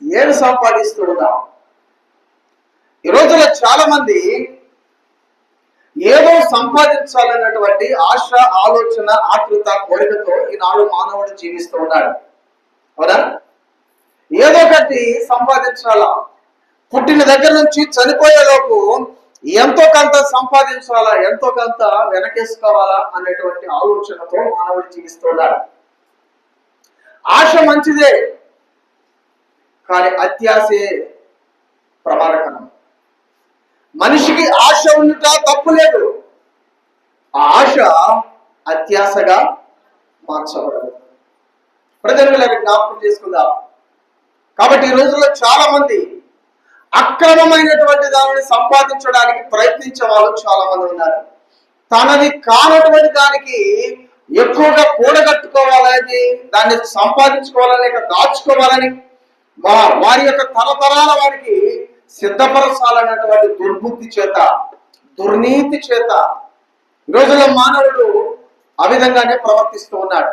ఏమి సంపాదిస్తూ ఉన్నాం? ఈ రోజుల్లో చాలా మంది ఏదో సంపాదించాలన్నటువంటి ఆశ, ఆలోచన, ఆతృత, కోరికతో ఈనాడు మానవుడు జీవిస్తూ ఉన్నాడు. అవునా? ఏదో ఒకటి సంపాదించాలా, పుట్టిన దగ్గర నుంచి చనిపోయేలోపు ఎంతో కొంత సంపాదించాలా, ఎంతో కొంత వెనకేసుకోవాలా అనేటువంటి ఆలోచనతో మానవుడు జీవిస్తున్నాడు. ఆశ మంచిదే, కానీ అత్యాశే ప్రమాదకరం. మనిషికి ఆశ ఉండుట తప్పు లేదు, ఆ ఆశ అత్యాశగా మార్చబడదు. ప్రజలు జ్ఞాపకం చేసుకుందాం. కాబట్టి ఈ రోజుల్లో చాలా మంది అక్రమమైనటువంటి దానిని సంపాదించడానికి ప్రయత్నించే వాళ్ళు చాలా మంది ఉన్నారు. తనది కానటువంటి దానికి ఎక్కువగా కూడగట్టుకోవాలని, దాన్ని సంపాదించుకోవాలని, లేక దాచుకోవాలని వారి యొక్క తరతరాల వారికి సిద్ధపరచాలన్నటువంటి దుర్బుద్ధి చేత, దుర్నీతి చేత ఈ రోజుల్లో మానవుడు ఆ విధంగానే ప్రవర్తిస్తూ ఉన్నాడు.